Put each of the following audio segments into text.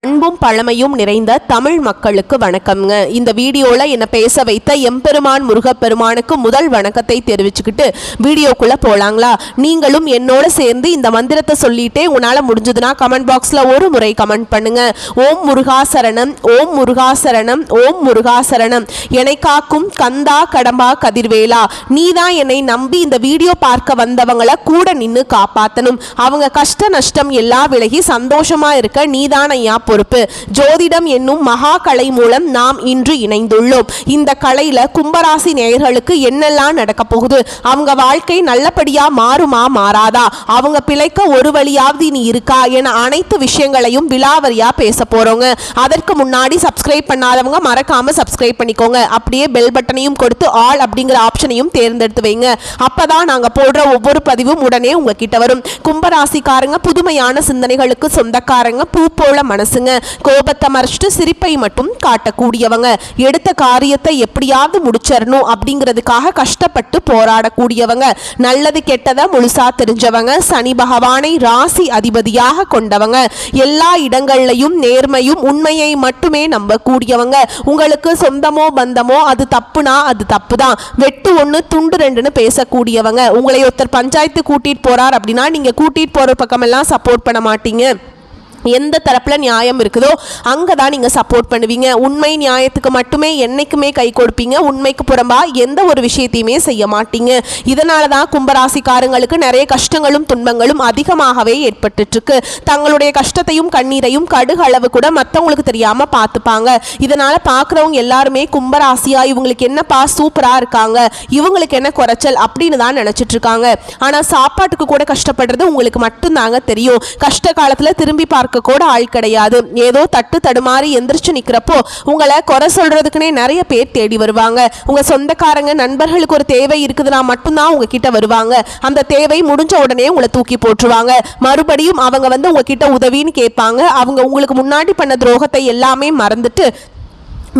அன்பும் பழமையும் நிறைந்த தமிழ் மக்களுக்கு வணக்கம்ங்க. இந்த வீடியோல என்ன பேச வைத்த எம்பெருமான் முருகப்பெருமானுக்கு முதல் வணக்கத்தை தெரிவிச்சுக்கிட்டு வீடியோக்குள்ள போலாங்களா? நீங்களும் என்னோட சேர்ந்து இந்த மந்திரத்தை சொல்லிட்டே உங்களால முடிஞ்சதுன்னா கமெண்ட் பாக்ஸ்ல ஒரு முறை கமெண்ட் பண்ணுங்க. ஓம் முருகாசரணம், ஓம் முருகாசரணம், ஓம் முருகாசரணம். என்னை காக்கும் கந்தா கடம்பா கதிர்வேலா, நீதான் என்னை நம்பி இந்த வீடியோ பார்க்க வந்தவங்களை கூட நின்று காப்பாத்தணும். அவங்க கஷ்ட நஷ்டம் எல்லாம் விலகி சந்தோஷமா இருக்க நீதான் ஐயா பொறுப்பு. ஜோதிடம் என்னும் மகா கலை மூலம் நாம் இன்று இணைந்துள்ளோம். இந்த கலையில கும்பராசி நேயர்களுக்கு என்னெல்லாம் நடக்க போகுது, அவங்க வாழ்க்கை நல்லபடியா மாறுமா மாறாதா, அவங்க பிழைக்க ஒரு வழியாவது நீ இருக்கா என அனைத்து விஷயங்களையும் விலாவரியா பேச போறோங்க. அதற்கு முன்னாடி சப்ஸ்கிரைப் பண்ணாதவங்க மறக்காம சப்ஸ்கிரைப் பண்ணிக்கோங்க. அப்படியே பெல் பட்டனையும் கொடுத்து ஆல் அப்படிங்கிற ஆப்ஷனையும் தேர்ந்தெடுத்து வைங்க. அப்பதான் நாங்க போடுற ஒவ்வொரு பதிவும் உடனே உங்ககிட்ட வரும். கும்பராசிக்காரங்க புதுமையான சிந்தனைகளுக்கு சொந்தக்காரங்க, பூ போல மனசுங்க. கோபத்தை மறைச்சிட்டு சிரிப்பை மட்டும் காட்டக்கூடியவங்க. எடுத்த காரியத்தை எப்படியாவது முடிச்சிடணும் அப்படிங்கிறதுக்காக கஷ்டப்பட்டு போராடக்கூடியவங்க. நல்லது கெட்டதை முழுசா தெரிஞ்சவங்க. சனி பகவானை ராசி அதிபதியாக கொண்டவங்க. எல்லா இடங்கள்லையும் நேர்மையும் உண்மையை மட்டுமே நம்பக்கூடியவங்க. உங்களுக்கு சொந்தமோ பந்தமோ அது தப்புனா அது தப்பு தான், வெட்டு ஒன்று துண்டு ரெண்டுன்னு பேசக்கூடியவங்க. உங்களை ஒருத்தர் பஞ்சாயத்து கூட்டிட்டு போறார் அப்படின்னா நீங்க கூட்டிட்டு போற பக்கமெல்லாம் சப்போர்ட் பண்ண மாட்டீங்க. எந்த தரப்புல நியாயம் இருக்குதோ அங்கதான் நீங்க சப்போர்ட் பண்ணுவீங்க. உண்மை நியாயத்துக்கு மட்டுமே என்னைக்குமே கை கொடுப்பீங்க. உண்மைக்கு புறம்பா எந்த ஒரு விஷயத்தையுமே செய்ய மாட்டீங்க. இதனாலதான் கும்பராசிக்காரங்களுக்கு நிறைய கஷ்டங்களும் துன்பங்களும் அதிகமாகவே ஏற்பட்டு இருக்கு. தங்களுடைய கஷ்டத்தையும் கண்ணீரையும் கடுகு அளவு கூட மற்றவங்களுக்கு தெரியாம பார்த்துப்பாங்க. இதனால பாக்குறவங்க எல்லாருமே கும்பராசியா இவங்களுக்கு என்னப்பா சூப்பரா இருக்காங்க, இவங்களுக்கு என்ன குறைச்சல் அப்படின்னு தான் நினைச்சிட்டு இருக்காங்க. ஆனா சாப்பாட்டுக்கு கூட கஷ்டப்படுறது உங்களுக்கு மட்டும்தாங்க தெரியும். கஷ்ட காலத்துல திரும்பி பார்க்க கூட ஆள் கிடையாது. ஏதோ தட்டு தடுமாறி எந்திரிச்சு நிக்கிறப்போ உங்களை குறை சொல்றதுக்குன்னே நிறைய பேர் தேடி வருவாங்க. உங்க சொந்தக்காரங்க நண்பர்களுக்கு ஒரு தேவை இருக்குதுன்னா மட்டும்தான் உங்ககிட்ட வருவாங்க. அந்த தேவை முடிஞ்ச உடனே உங்களை தூக்கி போட்டுருவாங்க. மறுபடியும் அவங்க வந்து உங்ககிட்ட உதவின்னு கேட்பாங்க. அவங்க உங்களுக்கு முன்னாடி பண்ண துரோகத்தை எல்லாமே மறந்துட்டு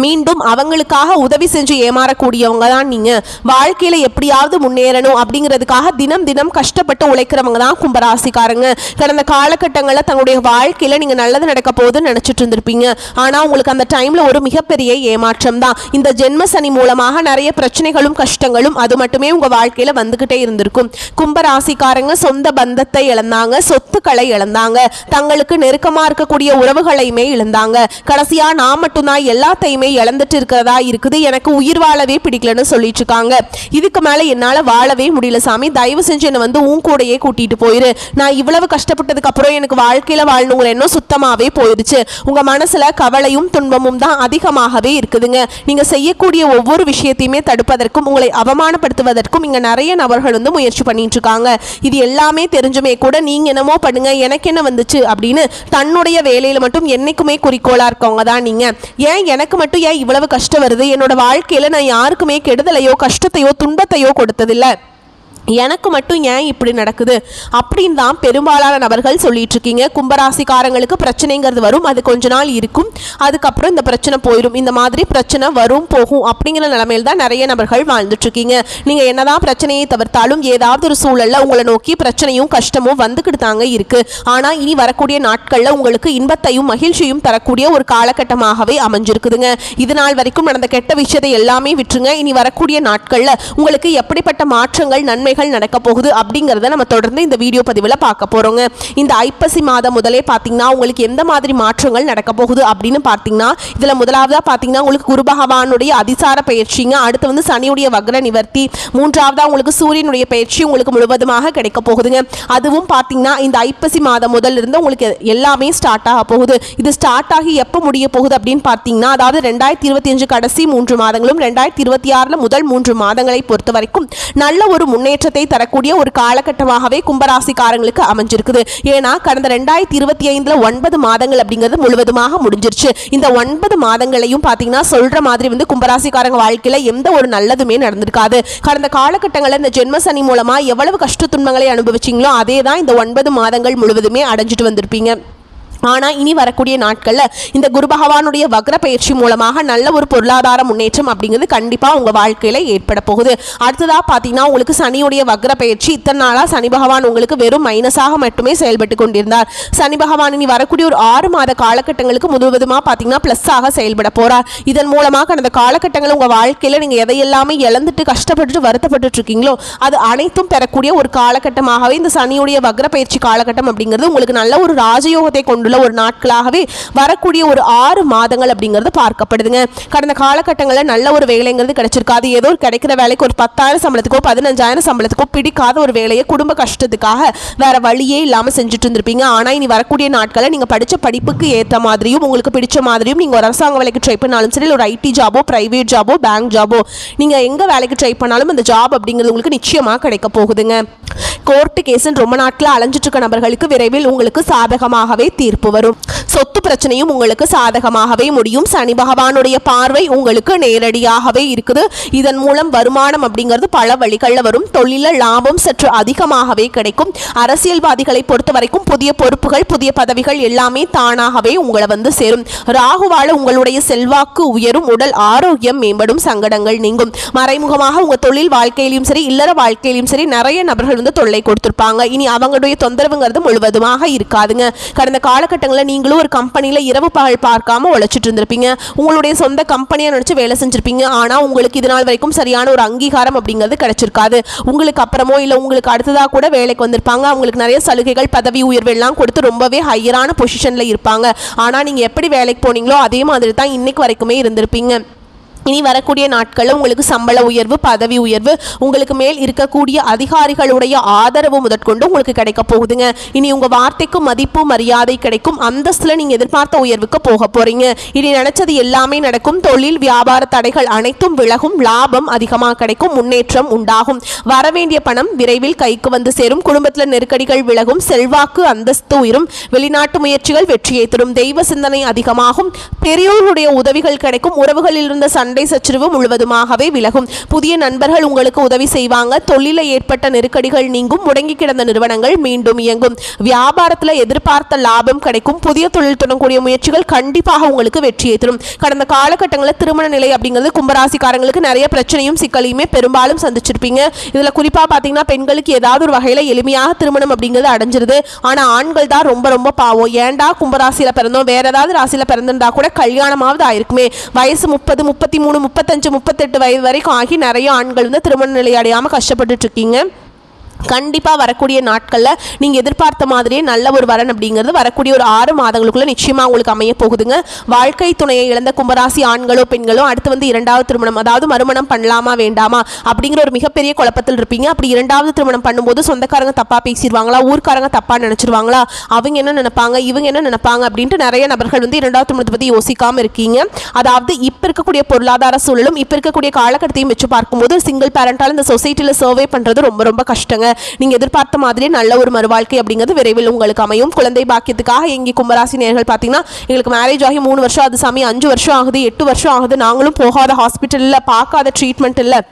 மீண்டும் அவங்களுக்காக உதவி செஞ்சு ஏமாறக்கூடியவங்க தான் நீங்க. வாழ்க்கையில எப்படியாவது முன்னேறணும் அப்படிங்கிறதுக்காக தினம் தினம் கஷ்டப்பட்டு உழைக்கிறவங்க தான் கும்பராசிக்காரங்க. கடந்த காலகட்டங்களில் தங்களுடைய வாழ்க்கையில நீங்க நல்லது நடக்க போகுதுன்னு நினைச்சிட்டு இருந்திருப்பீங்க. ஆனா உங்களுக்கு அந்த டைம்ல ஒரு மிகப்பெரிய ஏமாற்றம் தான். இந்த ஜென்ம சனி மூலமாக நிறைய பிரச்சனைகளும் கஷ்டங்களும் அது மட்டுமே உங்க வாழ்க்கையில வந்துகிட்டே இருந்திருக்கும். கும்பராசிக்காரங்க சொந்த பந்தத்தை இழந்தாங்க, சொத்துக்களை இழந்தாங்க, தங்களுக்கு நெருக்கமா இருக்கக்கூடிய உறவுகளையுமே இழந்தாங்க. கடைசியா நான் மட்டும்தான் எல்லாத்தையுமே இழந்துட்டு இருக்கிறதா இருக்குது, எனக்கு உயிர் வாழவே பிடிக்கலன்னு சொல்லிட்டு இருக்காங்க. இதுக்கு மேல என்னால வாழவே முடியல சாமி, தயவு செஞ்சு என்ன வந்து உன் கூடையே கூட்டிட்டு போயிரு. நான் இவ்வளவு கஷ்டப்பட்டதுக்கு அப்புறம் எனக்கு வாழ்க்கையில வாழணுங்கிற எண்ணம் சுத்தமாவே போயிடுச்சு. உங்க மனசுல கவலையும் துன்பமும் தான் அதிகமாகவே இருக்குதுங்க. நீங்க செய்யக்கூடிய ஒவ்வொரு விஷயத்தையுமே தடுப்பதற்கும் உங்களை அவமானப்படுத்துவதற்கும் இங்க நிறைய நபர்கள் வந்து முயற்சி பண்ணிட்டு இருக்காங்க. இது எல்லாமே தெரிஞ்சுமே கூட நீங்க என்னமோ பண்ணுங்க எனக்கு என்ன வந்துச்சு அப்படின்னு தன்னுடைய வேலையில மட்டும் என்னைக்குமே குறிக்கோளா இருக்கவங்க தான் நீங்க. ஏன் எனக்கு மட்டும் ஏன் இவ்வளவு கஷ்டம் வருது, என்னோட வாழ்க்கையில நான் யாருக்குமே கெடுதலையோ கஷ்டத்தையோ துன்பத்தையோ கொடுத்ததில்லை, எனக்கு மட்டும் ஏன் இப்படி நடக்குது அப்படின்னு தான் பெரும்பாலான நபர்கள் சொல்லிட்டு இருக்கீங்க. கும்பராசிக்காரங்களுக்கு பிரச்சனைங்கிறது வரும், அது கொஞ்ச நாள் இருக்கும், அதுக்கப்புறம் இந்த பிரச்சனை போயிடும். இந்த மாதிரி பிரச்சனை வரும் போகும் அப்படிங்கிற நிலைமையில் தான் நிறைய நபர்கள் வாழ்ந்துட்டு இருக்கீங்க. நீங்க என்னதான் பிரச்சனையை தவிர்த்தாலும் ஏதாவது ஒரு சூழல்ல உங்களை நோக்கி பிரச்சனையும் கஷ்டமும் வந்துக்கிட்டு தாங்க இருக்கு. ஆனா இனி வரக்கூடிய நாட்கள்ல உங்களுக்கு இன்பத்தையும் மகிழ்ச்சியும் தரக்கூடிய ஒரு காலகட்டமாகவே அமைஞ்சிருக்குதுங்க. இது நாள் வரைக்கும் நடந்த கெட்ட விஷயத்தை எல்லாமே விட்டுருங்க. இனி வரக்கூடிய நாட்கள்ல உங்களுக்கு எப்படிப்பட்ட மாற்றங்கள் நன்மை நடக்க போகுது அப்படிங்கறத நம்ம தொடர்ந்து இந்த வீடியோ பதிவுல பார்க்க போறோங்க. இந்த ஐப்பசி மாதம் முதலே பாத்தீங்கன்னா உங்களுக்கு எந்த மாதிரி மாற்றங்கள் நடக்க போகுது அப்படின்னு பாத்தீங்கன்னா இதுல முதலாவதா பாத்தீங்கன்னா உங்களுக்கு குரு பகவானுடைய அதிசார பயிற்சிங்க, அடுத்து வந்து சனியுடைய வக்ர நிவர்த்தி, மூன்றாவதா உங்களுக்கு சூரியனுடைய பயிற்சி உங்களுக்கு முழுவதுமாக கிடைக்க போகுதுங்க. அதுவும் பாத்தீங்கன்னா இந்த ஐப்பசி மாதம் முதல்ல இருந்து உங்களுக்கு எல்லாமே ஸ்டார்ட் ஆக போகுது. இது ஸ்டார்ட் ஆகி எப்ப முடிய போகுது அப்படின்னு பாத்தீங்கன்னா அதாவது 2025 கடைசி 3 மாதங்களும் 2026 முதல் 3 மாதங்களை பொறுத்த வரைக்கும் நல்ல ஒரு முன்னேற்ற தரக்கூடிய ஒரு காலகட்டமாகவே கும்பராசிக்காரங்களுக்கு அமைஞ்சிருக்குது. ஏன்னா கடந்த 2025 9 மாதங்கள் அப்படிங்கிறது முழுவதுமாக முடிஞ்சிருச்சு. இந்த 9 மாதங்களையும் பாத்தீங்கன்னா சொல்ற மாதிரி வந்து கும்பராசிக்காரங்க வாழ்க்கையில எந்த ஒரு நல்லதுமே நடந்திருக்காது. கடந்த காலகட்டங்களில் இந்த ஜென்ம சனி மூலமா எவ்வளவு கஷ்ட துன்பங்களை அனுபவிச்சீங்களோ அதே தான் இந்த 9 மாதங்கள் முழுவதுமே அடைஞ்சிட்டு வந்திருப்பீங்க. ஆனால் இனி வரக்கூடிய நாட்களில் இந்த குரு பகவானுடைய வக்ர பயிற்சி மூலமாக நல்ல ஒரு பொருளாதார முன்னேற்றம் அப்படிங்கிறது கண்டிப்பாக உங்கள் வாழ்க்கையில் ஏற்பட போகுது. அடுத்ததாக பார்த்தீங்கன்னா உங்களுக்கு சனியுடைய வக்ர பயிற்சி இத்தனை நாளாக சனி பகவான் உங்களுக்கு வெறும் மைனஸாக மட்டுமே செயல்பட்டு கொண்டிருந்தார். சனி பகவான் இனி வரக்கூடிய ஒரு 6 மாத காலகட்டங்களுக்கு முழுவதுமாக பார்த்தீங்கன்னா ப்ளஸ்ஸாக செயல்பட போகிறார். இதன் மூலமாக அந்த காலகட்டங்கள் உங்கள் வாழ்க்கையில் நீங்கள் எதையெல்லாமே இழந்துட்டு கஷ்டப்பட்டு வருத்தப்பட்டு இருக்கீங்களோ அது அனைத்தும் பெறக்கூடிய ஒரு காலகட்டமாகவே இந்த சனியுடைய வக்ர பயிற்சி காலகட்டம் அப்படிங்கிறது உங்களுக்கு நல்ல ஒரு ராஜயோகத்தை கொண்டு ஒரு நாட்களாகவே வரக்கூடிய ஒரு 6 மாதங்கள் அப்படிங்கிறது பார்க்கப்படுதுங்க. கடந்த காலகட்டங்களில் நல்ல ஒரு வேலைங்கிறது கிடைச்சிருக்காது. ஏதோ ஒரு கிடைக்கிற வேலைக்கு ஒரு 10,000 சம்பளத்துக்கோ 15,000 சம்பளத்துக்கோ பிடிக்காத ஒரு வேலையை குடும்ப கஷ்டத்துக்காக வேற வழியே இல்லாமல் செஞ்சுட்டு இருந்திருப்பீங்க. ஆனால் இனி வரக்கூடிய நாட்களில் நீங்கள் படித்த படிப்புக்கு ஏற்ற மாதிரியும் உங்களுக்கு பிடிச்ச மாதிரியும் நீங்கள் ஒரு அரசாங்க வேலைக்கு ட்ரை பண்ணாலும் சரி, ஒரு ஐடி ஜாபோ பிரைவேட் ஜாபோ பேங்க் ஜாபோ நீங்கள் எங்கே வேலைக்கு ட்ரை பண்ணாலும் அந்த ஜாப் அப்படிங்கிறது உங்களுக்கு நிச்சயமாக கிடைக்க போகுதுங்க. கோர்ட்டு கேஸுன்னு ரொம்ப நாட்கள் அலைஞ்சிட்டு இருக்க நபர்களுக்கு விரைவில் உங்களுக்கு சாதகமாகவே தீர்ப்பு வரும். சொத்து பிரச்சனையும் உங்களுக்கு சாதகமாகவே முடியும். சனி பகவானுடைய பார்வை உங்களுக்கு நேரடியாகவே இருக்குது. இதன் மூலம் வருமானம் அப்படிங்கிறது பல வழிகளில் வரும். தொழில லாபம் சற்று அதிகமாகவே கிடைக்கும். அரசியல்வாதிகளை பொறுத்த வரைக்கும் புதிய பொறுப்புகள் புதிய பதவிகள் எல்லாமே தானாகவே உங்களை வந்து சேரும். ராகுவால உங்களுடைய செல்வாக்கு உயரும். உடல் ஆரோக்கியம் மேம்படும். சங்கடங்கள் நீங்கும். மறைமுகமாக உங்க தொழில் வாழ்க்கையிலும் சரி இல்லற வாழ்க்கையிலும் சரி நிறைய நபர்கள் வந்து தொல்லை கொடுத்திருப்பாங்க. இனி அவங்களுடைய தொந்தரவுங்கிறது முழுவதுமாக இருக்காதுங்க. கடந்த காலகட்டங்களில் நீங்களும் ஒரு கம்பெனியில் இரவு பகல் பார்க்காம உழைச்சிட்டு இருந்திருப்பீங்க. உங்களுடைய சொந்த கம்பெனியை நினைச்சு வேலை செஞ்சிருப்பீங்க. ஆனால் உங்களுக்கு இது நாள் வரைக்கும் சரியான ஒரு அங்கீகாரம் அப்படிங்கிறது கிடைச்சிருக்காது. உங்களுக்கு அப்புறமோ இல்லை உங்களுக்கு அடுத்ததாக கூட வேலைக்கு வந்திருப்பாங்க. அவங்களுக்கு நிறைய சலுகைகள் பதவி உயர்வு எல்லாம் கொடுத்து ரொம்பவே ஹையரான பொசிஷனில் இருப்பாங்க. ஆனால் நீங்கள் எப்படி வேலைக்கு போனீங்களோ அதே மாதிரி தான் இன்னைக்கு வரைக்குமே இருந்திருப்பீங்க. இனி வரக்கூடிய நாட்களில் உங்களுக்கு சம்பள உயர்வு பதவி உயர்வு உங்களுக்கு மேல் இருக்கக்கூடிய அதிகாரிகளுடைய ஆதரவு முதற்கொண்டு உங்களுக்கு கிடைக்க போகுதுங்க. இனி உங்கள் வார்த்தைக்கு மதிப்பு மரியாதை கிடைக்கும். அந்தஸ்தில் நீங்கள் எதிர்பார்த்த உயர்வுக்கு போக போகிறீங்க. இனி நினைச்சது எல்லாமே நடக்கும். தொழில் வியாபார தடைகள் அனைத்தும் விலகும். லாபம் அதிகமாக கிடைக்கும். முன்னேற்றம் உண்டாகும். வரவேண்டிய பணம் விரைவில் கைக்கு வந்து சேரும். குடும்பத்தில் நெருக்கடிகள் விலகும். செல்வாக்கு அந்தஸ்து உயரும். வெளிநாட்டு முயற்சிகள் வெற்றியை தரும். தெய்வ சிந்தனை அதிகமாகும். பெரியோருடைய உதவிகள் கிடைக்கும். உறவுகளில் இருந்த சண்டை சச்சரவு முழுவதுமாகவே விலகும். புதிய நண்பர்கள் உங்களுக்கு உதவி செய்வாங்க. தொழிலில் ஏற்பட்ட நெருக்கடிகள் நீங்கும். முடங்கி கிடந்த நிறுவனங்கள் மீண்டும் இயங்கும். வியாபாரத்தில் எதிர்பார்த்த லாபம் கிடைக்கும். புதிய தொழில் தொடங்கக்கூடிய முயற்சிகள் கண்டிப்பாக உங்களுக்கு வெற்றியை தரும். கடந்த காலகட்டங்களில் திருமண நிலை அப்படிங்கிறது கும்பராசிக்காரங்களுக்கு நிறைய பிரச்சனையும் சிக்கலையுமே பெரும்பாலும் சந்திச்சிருப்பீங்க. இதில் குறிப்பாக பார்த்தீங்கன்னா பெண்களுக்கு ஏதாவது ஒரு வகையில் எளிமையாக திருமணம் அப்படிங்கிறது அடைஞ்சிருது. ஆனால் ஆண்கள் தான் ரொம்ப ரொம்ப பாவம். ஏண்டா கும்பராசியில் பிறந்தோம் வேற ஏதாவது ராசியில் பிறந்திருந்தா கூட கல்யாணமாவது ஆயிருக்குமே. வயசு 30 33 35 38 வயது வரைக்கும் ஆகி நிறைய ஆண்கள் வந்து திருமண நிலை அடையாமல் கஷ்டப்பட்டு இருக்கீங்க. கண்டிப்பாக வரக்கூடிய நாட்களில் நீங்கள் எதிர்பார்த்த மாதிரியே நல்ல ஒரு வரன் அப்படிங்கிறது வரக்கூடிய ஒரு 6 மாதங்களுக்குள்ள நிச்சயமாக உங்களுக்கு அமைய போகுதுங்க. வாழ்க்கை துணையை இழந்த கும்பராசி ஆண்களோ பெண்களோ அடுத்து வந்து 2வது திருமணம் அதாவது மறுமணம் பண்ணலாமா வேண்டாமா அப்படிங்கிற ஒரு மிகப்பெரிய குழப்பத்தில் இருப்பீங்க. அப்படி 2வது திருமணம் பண்ணும்போது சொந்தக்காரங்க தப்பாக பேசிடுவாங்களா, ஊர்க்காரங்க தப்பாக நினச்சிருவாங்களா, அவங்க என்ன நினைப்பாங்க இவங்க என்ன நினைப்பாங்க அப்படின்ட்டு நிறைய நபர்கள் வந்து 2வது திருமணத்தை பற்றி யோசிக்காமல் இருக்கீங்க. அதாவது இப்போ இருக்கக்கூடிய பொருளாதார சூழலும் இப்போ இருக்கக்கூடிய காலகட்டத்தையும் வச்சு பார்க்கும்போது சிங்கிள் பேரண்டால் இந்த சொசைட்டியில் சர்வே பண்ணுறது ரொம்ப ரொம்ப கஷ்டங்க. நீங்க எதிர்பார்த்த மாதிரி நல்ல ஒரு மறுவாழ்க்கை அப்படிங்கிறது விரைவில் உங்களுக்கு அமையும். குழந்தை பாக்கியத்துக்காக எங்கி கும்பராசி நேயர்கள் பார்த்தீங்கன்னா எங்களுக்கு மேரேஜ் ஆகி 3 வருஷம் அது சாமி 5 வருஷம் ஆகுது 8 வருஷம் ஆகுது நாங்களும் போகாத ஹாஸ்பிட்டலில் பார்க்காத ட்ரீட்மெண்ட் இல்லை.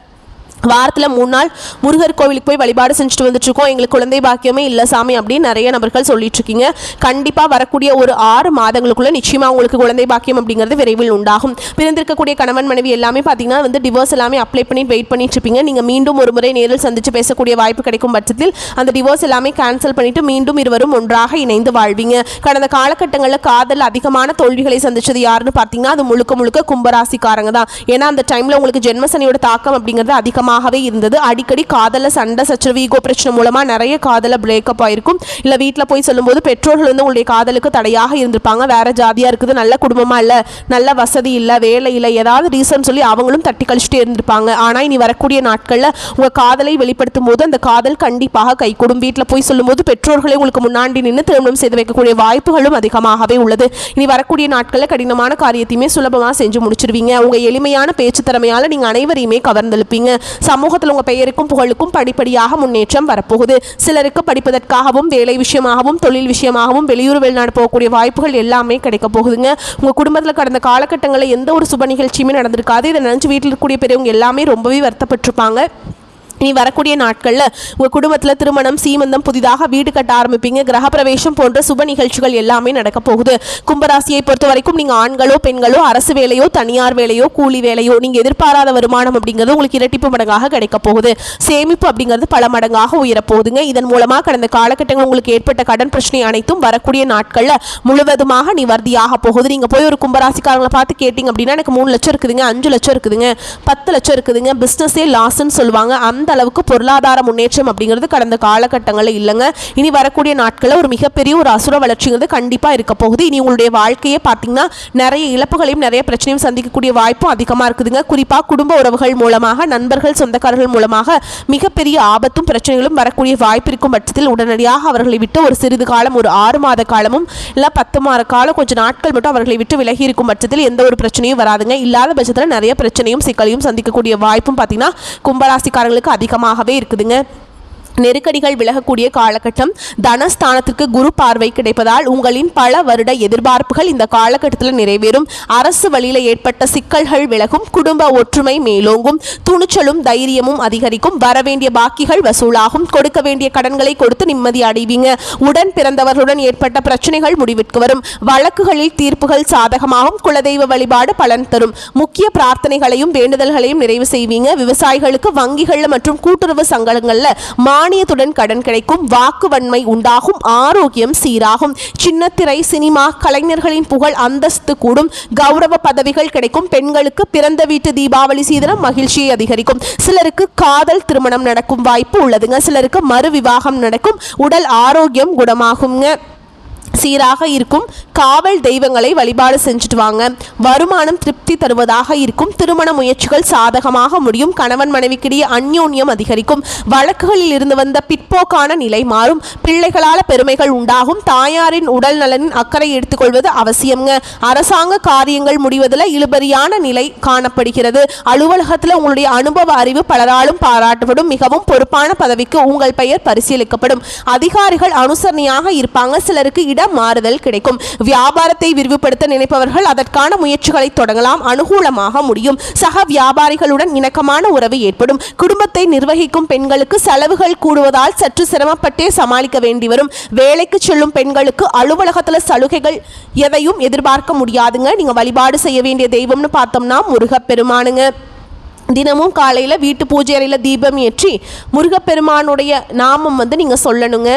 வாரத்தில் 3 நாள் முருகர் கோவிலுக்கு போய் வழிபாடு செஞ்சுட்டு வந்துட்டு இருக்கோம். எங்களுக்கு குழந்தை பாக்கியமே இல்லை சாமி அப்படின்னு நிறைய நபர்கள் சொல்லிட்டு இருக்கீங்க. கண்டிப்பாக வரக்கூடிய ஒரு 6 மாதங்களுக்குள்ள நிச்சயமாக உங்களுக்கு குழந்தை பாக்கியம் அப்படிங்கிறது விரைவில் உண்டாகும். பிறந்திருக்கக்கூடிய கணவன் மனைவி எல்லாமே பார்த்தீங்கன்னா வந்து டிவோர்ஸ் எல்லாமே அப்ளை பண்ணி வெயிட் பண்ணிட்டு இருப்பீங்க. நீங்கள் மீண்டும் ஒரு முறை நேரில் சந்திச்சு பேசக்கூடிய வாய்ப்பு கிடைக்கும் பட்சத்தில் அந்த டிவோர்ஸ் எல்லாமே கேன்சல் பண்ணிட்டு மீண்டும் இருவரும் ஒன்றாக இணைந்து வாழ்வீங்க. கடந்த காலகட்டங்களில் காதல் அதிகமான தோல்விகளை சந்திச்சது யாருன்னு பார்த்தீங்கன்னா அது முழுக்க முழுக்க கும்பராசிக்காரங்க தான். ஏன்னா அந்த டைமில் உங்களுக்கு ஜென்மசனியோட தாக்கம் அப்படிங்கிறது அதிகமாக இருந்தது. அடிக்கடி காதல சண்டை சச்சரவு ஈகோ பிரச்சனை மூலமா நிறைய காதல பிரேக்கப் ஆயிருக்கும். இல்ல வீட்டில் போய் சொல்லும்போது பெற்றோர்கள் வந்து உங்களுடைய காதலுக்கு தடையாக இருந்திருப்பாங்க. வேற ஜாதியா இருக்குது, நல்ல குடும்பமா இல்ல, நல்ல வசதி இல்ல, வேலை இல்லை, ஏதாவது ரீசன் சொல்லி அவங்களும் தட்டி கழிச்சுட்டே இருந்திருப்பாங்க. ஆனா இனி வரக்கூடிய நாட்கள்ல உங்க காதலை வெளிப்படுத்தும் போது அந்த காதல் கண்டிப்பாக கைகூடும். வீட்டில் போய் சொல்லும்போது பெற்றோர்களை உங்களுக்கு முன்னாடி நின்று திருமணம் செய்து வைக்கக்கூடிய வாய்ப்புகளும் அதிகமாகவே உள்ளது. இனி வரக்கூடிய நாட்களில் கடினமான காரியத்தையுமே சுலபமாக செஞ்சு முடிச்சிருவீங்க. உங்க எளிமையான பேச்சு திறமையால நீங்க அனைவரையுமே கவர்ந்தெழுப்பீங்க. சமூகத்தில் உங்கள் பெயருக்கும் புகழுக்கும் படிப்படியாக முன்னேற்றம் வரப்போகுது. சிலருக்கு படிப்பதற்காகவும் வேலை விஷயமாகவும் தொழில் விஷயமாகவும் வெளியூர் வெளிநாடு போகக்கூடிய வாய்ப்புகள் எல்லாமே கிடைக்க போகுதுங்க. உங்கள் குடும்பத்தில் கடந்த காலகட்டங்களில் எந்த ஒரு சுப நிகழ்ச்சியுமே நடந்திருக்காது. இதை நினைச்சு வீட்டில் இருக்கக்கூடிய பெரியவங்க எல்லாமே ரொம்பவே வருத்தப்பட்டிருப்பாங்க. இனி வரக்கூடிய நாட்களில் உங்கள் குடும்பத்தில் திருமணம், சீமந்தம், புதிதாக வீடு கட்ட ஆரம்பிப்பீங்க. கிரகப்பிரவேசம் போன்ற சுப நிகழ்ச்சிகள் எல்லாமே நடக்க போகுது. கும்பராசியை பொறுத்த வரைக்கும் நீங்கள் ஆண்களோ பெண்களோ அரசு வேலையோ தனியார் வேலையோ கூலி வேலையோ நீங்கள் எதிர்பாராத வருமானம் அப்படிங்கிறது உங்களுக்கு இரட்டிப்பு மடங்காக கிடைக்க போகுது. சேமிப்பு அப்படிங்கிறது பல மடங்காக உயரப்போகுதுங்க. இதன் மூலமாக கடந்த காலகட்டங்கள் உங்களுக்கு ஏற்பட்ட கடன் பிரச்சனை அனைத்தும் வரக்கூடிய நாட்களில் முழுவதுமாக நிவர்த்தியாக போகுது. நீங்கள் போய் ஒரு கும்பராசிக்காரங்களை பார்த்து கேட்டிங்க அப்படின்னா எனக்கு 3 லட்சம் இருக்குதுங்க, 5 லட்சம் இருக்குதுங்க, 10 லட்சம் இருக்குதுங்க, பிஸ்னஸே லாஸ்ன்னு சொல்லுவாங்க. அந்த அளவுக்கு பொருளாதார முன்னேற்றம் அப்படிங்கிறது கடந்த காலகட்டங்களில் இல்லைங்க. இனி வரக்கூடிய நாட்களில் ஒரு மிகப்பெரிய ஒரு அசுர வளர்ச்சிங்கிறது கண்டிப்பாக இருக்க போகுது. இனி உங்களுடைய வாழ்க்கையை பார்த்தீங்கன்னா நிறைய இழப்புகளையும் நிறைய பிரச்சனையும் சந்திக்கக்கூடிய வாய்ப்பும் அதிகமாக இருக்குதுங்க. குறிப்பாக குடும்ப உறவுகள் மூலமாக, நண்பர்கள், சொந்தக்காரர்கள் மூலமாக மிகப்பெரிய ஆபத்தும் பிரச்சனைகளும் வரக்கூடிய வாய்ப்பு இருக்கும் பட்சத்தில் உடனடியாக அவர்களை விட்டு ஒரு சிறிது காலம், ஒரு 6 மாத காலமும் இல்லை 10 மாத காலம், கொஞ்சம் நாட்கள் மட்டும் அவர்களை விட்டு விலகி இருக்கும் பட்சத்தில் எந்த ஒரு பிரச்சனையும் வராதுங்க. இல்லாத பட்சத்தில் நிறைய பிரச்சனையும் சிக்கலையும் சந்திக்கக்கூடிய வாய்ப்பும் பார்த்தீங்கன்னா கும்பராசிக்காரங்களுக்கு அதிகமாகவே இருக்குதுங்க. நெருக்கடிகள் விலகக்கூடிய காலகட்டம். தனஸ்தானத்திற்கு குரு பார்வை கிடைப்பதால் உங்களின் பல வருட எதிர்பார்ப்புகள் இந்த காலகட்டத்தில் நிறைவேறும். அரசு வழியில் ஏற்பட்ட சிக்கல்கள் விலகும். குடும்ப ஒற்றுமை மேலோங்கும். துணிச்சலும் தைரியமும் அதிகரிக்கும். வரவேண்டிய பாக்கிகள் வசூலாகும். கொடுக்க வேண்டிய கடன்களை கொடுத்து நிம்மதி அடைவீங்க. உடன் பிறந்தவர்களுடன் ஏற்பட்ட பிரச்சனைகள் முடிவிற்கு வரும். வழக்குகளில் தீர்ப்புகள் சாதகமாகும். குலதெய்வ வழிபாடு பலன் தரும். முக்கிய பிரார்த்தனைகளையும் வேண்டுதல்களையும் நிறைவு செய்வீங்க. விவசாயிகளுக்கு வங்கிகள் மற்றும் கூட்டுறவு சங்கங்களில் மானியத்துடன் கடன் கிடைக்கும். வாக்குவன்மை உண்டாகும். ஆரோக்கியம் சீராகும். சின்னத்திரை, சினிமா கலைஞர்களின் புகழ் அந்தஸ்து கூடும். கௌரவ பதவிகள் கிடைக்கும். பெண்களுக்கு பிறந்த வீட்டு தீபாவளி சீதனம் மகிழ்ச்சியை அதிகரிக்கும். சிலருக்கு காதல் திருமணம் நடக்கும் வாய்ப்பு உள்ளதுங்க. சிலருக்கு மறு விவாகம் நடக்கும். உடல் ஆரோக்கியம் குணமாகுங்க. சீராக இருக்கும். காவல் தெய்வங்களை வழிபாடு செஞ்சுட்டு வாங்க. வருமானம் திருப்தி தருவதாக இருக்கும். திருமண முயற்சிகள் சாதகமாக முடியும். கணவன் மனைவிக்கிடையே அந்யோன்யம் அதிகரிக்கும். வழக்குகளில் இருந்து வந்த பிற்போக்கான நிலை மாறும். பிள்ளைகளால் பெருமைகள் உண்டாகும். தாயாரின் உடல் நலனின் அக்கறை எடுத்துக்கொள்வது அவசியம்ங்க. அரசாங்க காரியங்கள் முடிவதில் இழுபறியான நிலை காணப்படுகிறது. அலுவலகத்தில் உங்களுடைய அனுபவ அறிவு பலராலும் பாராட்டப்படும். மிகவும் பொறுப்பான பதவிக்கு உங்கள் பெயர் பரிசீலிக்கப்படும். அதிகாரிகள் அனுசரணையாக இருப்பாங்க. சிலருக்கு இட மாறுதல் கிடைக்கும். வியாபாரத்தை விரிவுபடுத்த நினைப்பவர்கள் அதற்கான முயற்சிகளை தொடங்கலாம். அனுகூலமாக முடியும். சக வியாபாரிகளுடன் இணக்கமான உறவு ஏற்படும். குடும்பத்தை நிர்வகிக்கும் பெண்களுக்கு செலவுகள் கூடுவதால் சற்று சிரமப்பட்டே சமாளிக்க வேண்டி வரும். வேலைக்கு செல்லும் பெண்களுக்கு அலுவலகத்தில் சலுகைகள் எதையும் எதிர்பார்க்க முடியாதுங்க. நீங்க வழிபாடு செய்ய வேண்டிய தெய்வம்னு பார்த்தோம்னா முருகப்பெருமானுங்க. தினமும் காலையில் வீட்டு பூஜை அறையில் தீபம் ஏற்றி முருகப்பெருமானுடைய நாமம் நீங்கள் சொல்லணுங்க.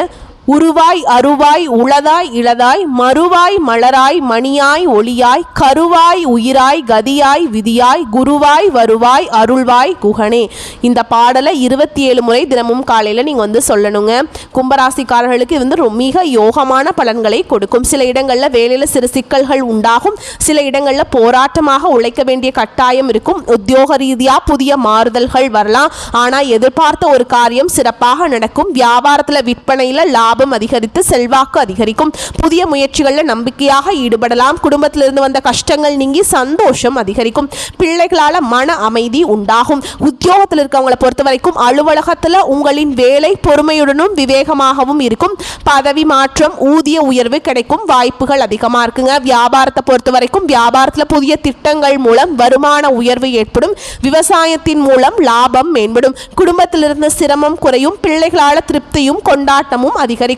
உருவாய் அருவாய் உளதாய் இளதாய் மறுவாய் மலராய் மணியாய் ஒளியாய் கருவாய் உயிராய் கதியாய் விதியாய் குருவாய் வருவாய் அருள்வாய் குகனே. இந்த பாடலை 27 முறை தினமும் காலையில் நீங்கள் சொல்லணுங்க. கும்பராசிக்காரர்களுக்கு இது மிக யோகமான பலன்களை கொடுக்கும். சில இடங்களில் வேலையில் சிறு சிக்கல்கள் உண்டாகும். சில இடங்களில் போராட்டமாக உழைக்க வேண்டிய கட்டாயம் இருக்கும். உத்தியோக ரீதியாக புதிய மாறுதல்கள் வரலாம். ஆனால் எதிர்பார்த்த ஒரு காரியம் சிறப்பாக நடக்கும். வியாபாரத்தில் விற்பனையில் லாபம் அதிகரித்து செல்வாக்கு அதிகரிக்கும். புதிய முயற்சிகளில் நம்பிக்கையாக ஈடுபடலாம். குடும்பத்திலிருந்து வந்த கஷ்டங்கள் நீங்கி சந்தோஷம் அதிகரிக்கும். பிள்ளைகளால் மன அமைதி உண்டாகும். உத்தியோகத்தில் இருக்கவங்களை பொறுத்த வரைக்கும் அலுவலகத்தில் உங்களின் வேலை பொறுமையுடனும் விவேகமாகவும் இருக்கும். பதவி மாற்றம், ஊதிய உயர்வு கிடைக்கும் வாய்ப்புகள் அதிகமாக இருக்குங்க. வியாபாரத்தை பொறுத்த வரைக்கும் வியாபாரத்தில் புதிய திட்டங்கள் மூலம் வருமான உயர்வு ஏற்படும். விவசாயத்தின் மூலம் லாபம் மேம்படும். குடும்பத்திலிருந்து சிரமம் குறையும். பிள்ளைகளால் திருப்தியும் கொண்டாட்டமும் அதிகரிக்கும்.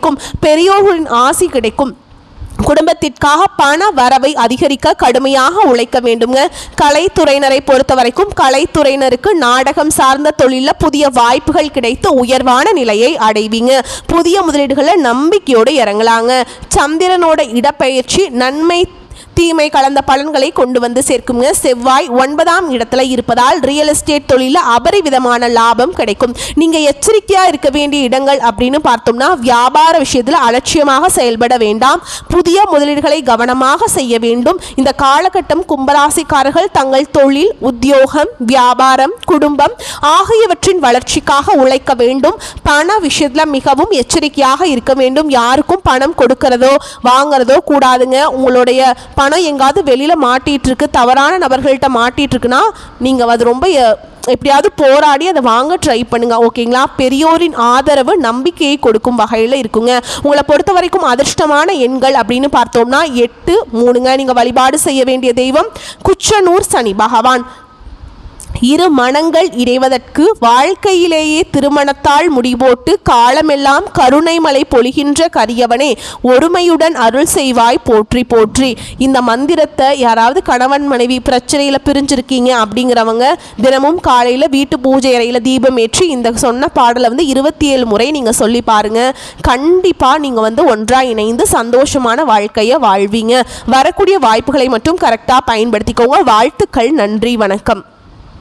பெரியோர்களின் ஆசி கிடைக்கும். குடும்பத்திற்காக பண வரவை அதிகரிக்க கடுமையாக உழைக்க வேண்டுங்க. கலைத்துறையினரை பொறுத்த வரைக்கும் கலைத்துறையினருக்கு நாடகம் சார்ந்த தொழிலில் புதிய வாய்ப்புகள் கிடைத்து உயர்வான நிலையை அடைவீங்க. புதிய முதலீடுகளை நம்பிக்கையோடு இறங்கலாங்க. சந்திரனோட இடப்பெயர்ச்சி நன்மை தீமை கலந்த பலன்களை கொண்டு வந்து சேர்க்குங்க. செவ்வாய் 9ஆம் இடத்துல இருப்பதால் ரியல் எஸ்டேட் தொழிலில் அபரிவிதமான லாபம் கிடைக்கும். நீங்கள் எச்சரிக்கையாக இருக்க வேண்டிய இடங்கள் அப்படின்னு பார்த்தோம்னா வியாபார விஷயத்தில் அலட்சியமாக செயல்பட வேண்டாம். புதிய முதலீடுகளை கவனமாக செய்ய வேண்டும். இந்த காலகட்டம் கும்பராசிக்காரர்கள் தங்கள் தொழில், உத்தியோகம், வியாபாரம், குடும்பம் ஆகியவற்றின் வளர்ச்சிக்காக உழைக்க வேண்டும். பண விஷயத்தில் மிகவும் எச்சரிக்கையாக இருக்க வேண்டும். யாருக்கும் பணம் கொடுக்கறதோ வாங்குறதோ கூடாதுங்க. உங்களுடைய பணம் எங்காவது வெளியில் மாட்டிகிட்டு இருக்கு, தவறான நபர்கள்ட்ட மாட்டிகிட்டு இருக்குன்னா நீங்கள் அது ரொம்ப எப்படியாவது போராடி அதை வாங்க ட்ரை பண்ணுங்க. ஓகேங்களா? பெரியோரின் ஆதரவு நம்பிக்கையை கொடுக்கும் வகையில் இருக்குங்க. உங்களை பொறுத்த வரைக்கும் அதிர்ஷ்டமான எண்கள் அப்படின்னு பார்த்தோம்னா 8, 3ங்க. நீங்கள் வழிபாடு செய்ய வேண்டிய தெய்வம் குச்சனூர் சனி பகவான். இரு மனங்கள் இணைவதற்கு வாழ்க்கையிலேயே திருமணத்தால் முடிபோட்டு காலமெல்லாம் கருணை மலை பொழிகின்ற கரியவனே ஒருமையுடன் அருள் செய்வாய் போற்றி போற்றி. இந்த மந்திரத்தை யாராவது கணவன் மனைவி பிரச்சனையில் பிரிஞ்சிருக்கீங்க அப்படிங்கிறவங்க தினமும் காலையில் வீட்டு பூஜை அறையில் தீபம் ஏற்றி இந்த சொன்ன பாடலை 27 முறை நீங்கள் சொல்லி பாருங்கள். கண்டிப்பாக நீங்கள் ஒன்றாக இணைந்து சந்தோஷமான வாழ்க்கையை வாழ்வீங்க. வரக்கூடிய வாய்ப்புகளை மட்டும் கரெக்டாக பயன்படுத்திக்கோங்க. வாழ்த்துக்கள். நன்றி. வணக்கம்.